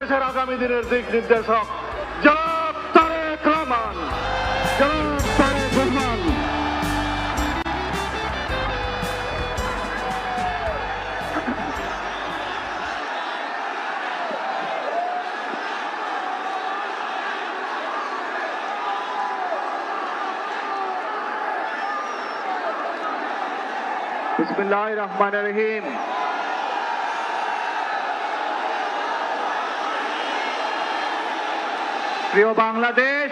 বাংলাদেশের আগামী দিনের দিক নির্দেশক জনাব তারেক রহমান। জনাব তারেক রহমান। বিসমিল্লাহির রহমানির রহিম। প্রিয় বাংলাদেশ,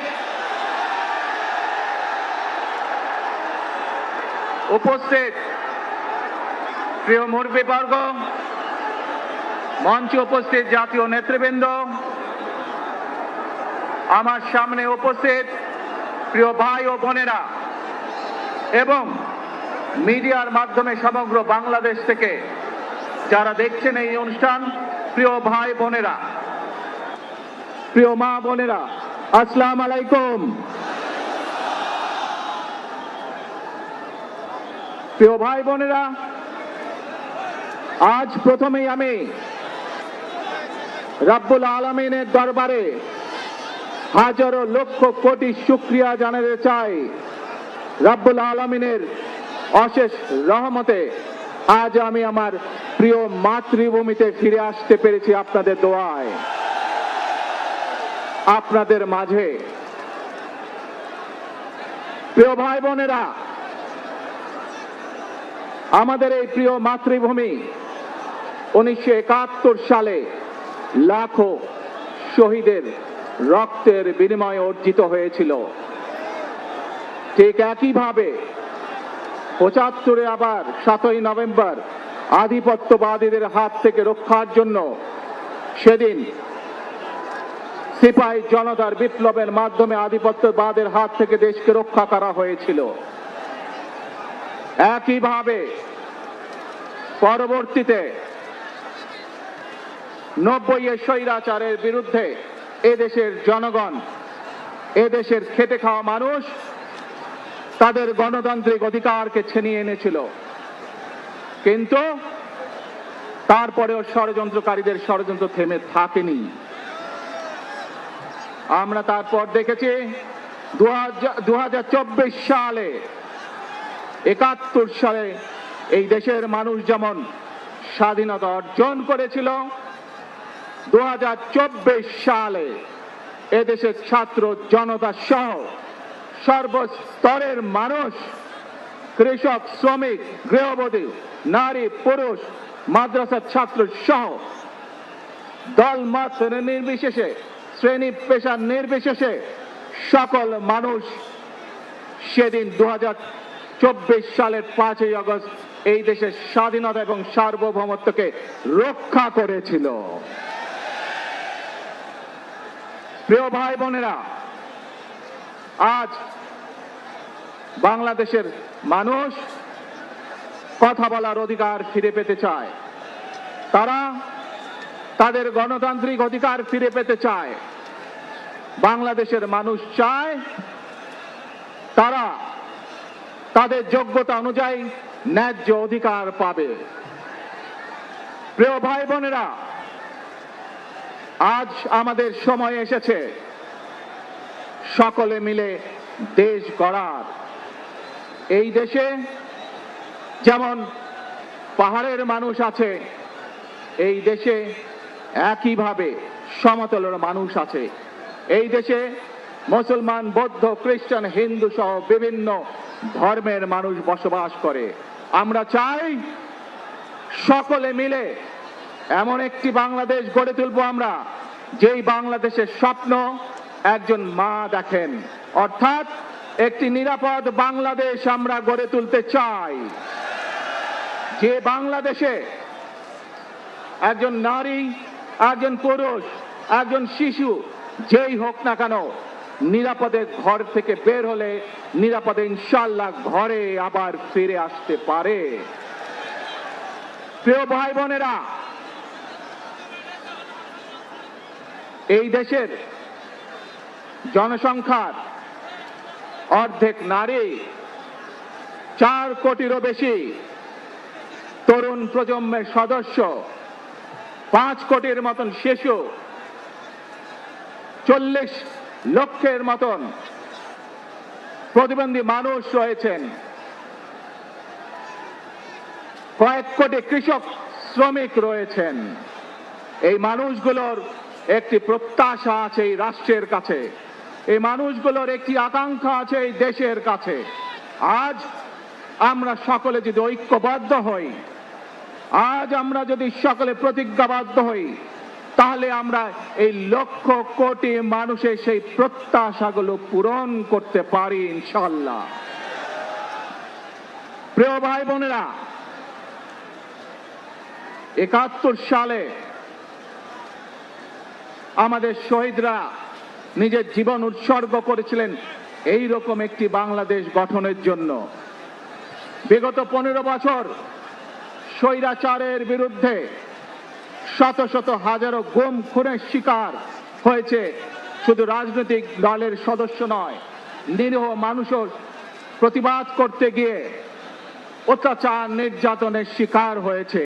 উপস্থিত প্রিয় মুরব্বীবর্গ, মঞ্চে উপস্থিত জাতীয় নেতৃবৃন্দ, আমার সামনে উপস্থিত প্রিয় ভাই ও বোনেরা এবং মিডিয়ার মাধ্যমে সমগ্র বাংলাদেশ থেকে যারা দেখছেন এই অনুষ্ঠান, প্রিয় ভাই বোনেরা, প্রিয় মা বোনেরা, আসসালামু আলাইকুম। প্রিয় ভাই বোনেরা, আজ প্রথমেই আমি রব্বুল আলামিনের দরবারে হাজারো লক্ষ কোটি শুকরিয়া জানাতে চাই। রব্বুল আলামিনের অশেষ রহমতে আজ আমি আমার প্রিয় মাতৃভূমিতে ফিরে আসতে পেরেছি আপনাদের দোয়ায়, আপনাদের মাঝে। প্রিয় ভাই বোনেরা, আমাদের এই প্রিয় মাতৃভূমি 1971 সালে লাখো শহীদের রক্তের বিনিময়ে অর্জিত হয়েছিল। ঠিক একইভাবে 75-এ আবার 7ই নভেম্বর আধিপত্যবাদীদের হাত থেকে রক্ষার জন্য সেদিন সিপাহী জনতার বিপ্লবের মাধ্যমে আধিপত্যবাদের হাত থেকে দেশকে রক্ষা করা হয়েছিল। একইভাবে পরবর্তীতে 90-এর স্বৈরাচারের বিরুদ্ধে এদেশের জনগণ, এদেশের খেটে খাওয়া মানুষ তাদের গণতান্ত্রিক অধিকারকে ছিনিয়ে এনেছিল। কিন্তু তারপরেও ষড়যন্ত্রকারীদের ষড়যন্ত্র থেমে থাকেনি। আমরা তারপর দেখেছি 2024 সালে, 71 সালে এই দেশের মানুষ যেমন স্বাধীনতা অর্জন করেছিল, 2024 সালে এদেশের ছাত্র জনতা সহ সর্বস্তরের মানুষ, কৃষক, শ্রমিক, গৃহবধূ, নারী, পুরুষ, মাদ্রাসার ছাত্র সহ দল মত নির্বিশেষে, শ্রেণী পেশা নির্বিশেষে সকল মানুষ সেদিন 2024 সালের 5ই আগস্ট এই দেশের স্বাধীনতা এবং সার্বভৌমত্বকে রক্ষা করেছিল। প্রিয় ভাই বোনেরা, আজ বাংলাদেশের মানুষ কথা বলার অধিকার ফিরে পেতে চায়, তারা তাদের গণতান্ত্রিক অধিকার ফিরে পেতে চায়। বাংলাদেশের মানুষ চায় তারা তাদের যোগ্যতা অনুযায়ী ন্যায্য অধিকার পাবে। প্রিয় ভাই বোনেরা, আজ আমাদের সময় এসেছে সকলে মিলে দেশ গড়ার। এই দেশে যেমন পাহাড়ের মানুষ আছে, এই দেশে একইভাবে সমতলের মানুষ আছে। এই দেশে মুসলমান, বৌদ্ধ, খ্রিস্টান, হিন্দু সহ বিভিন্ন ধর্মের মানুষ বসবাস করে। আমরা চাই সকলে মিলে এমন একটি বাংলাদেশ গড়ে তুলব আমরা, যেই বাংলাদেশের স্বপ্ন একজন মা দেখেন, অর্থাৎ একটি নিরাপদ বাংলাদেশ আমরা গড়ে তুলতে চাই। যে বাংলাদেশে একজন নারী, একজন পুরুষ, একজন শিশু যেই হোক না কেন নিরাপদে ঘর থেকে বের হলে নিরাপদে ইনশাআল্লাহ ঘরে আবার ফিরে আসতে পারে। প্রিয় ভাই বোনেরা, এই দেশের জনসংখ্যার অর্ধেক নারী, 4 কোটিরও বেশি তরুণ প্রজন্মের সদস্য, 5 কোটির মতন শিশু, 40 লক্ষের মতন প্রতিবন্ধী মানুষ রয়েছেন, কয়েক কোটি কৃষক শ্রমিক রয়েছেন। এই মানুষগুলোর একটি প্রত্যাশা আছে এই রাষ্ট্রের কাছে, এই মানুষগুলোর একটি আকাঙ্ক্ষা আছে এই দেশের কাছে। আজ আমরা সকলে যদি ঐক্যবদ্ধ হই, আজ আমরা যদি সকলে প্রতিজ্ঞাবদ্ধ হই, তাহলে আমরা এই লক্ষ কোটি মানুষের সেই প্রত্যাশাগুলো পূরণ করতে পারি ইনশাআল্লাহ। প্রিয় ভাই বোনেরা, 71 সালে আমাদের শহীদরা নিজের জীবন উৎসর্গ করেছিলেন এই রকম একটি বাংলাদেশ গঠনের জন্য। বিগত 15 বছর স্বৈরাচারের বিরুদ্ধে শত শত হাজারো গুম খুনের শিকার হয়েছে শুধু রাজনৈতিক দলের সদস্য নয়, নিরীহ মানুষও প্রতিবাদ করতে গিয়ে অত্যাচার নির্যাতনের শিকার হয়েছে।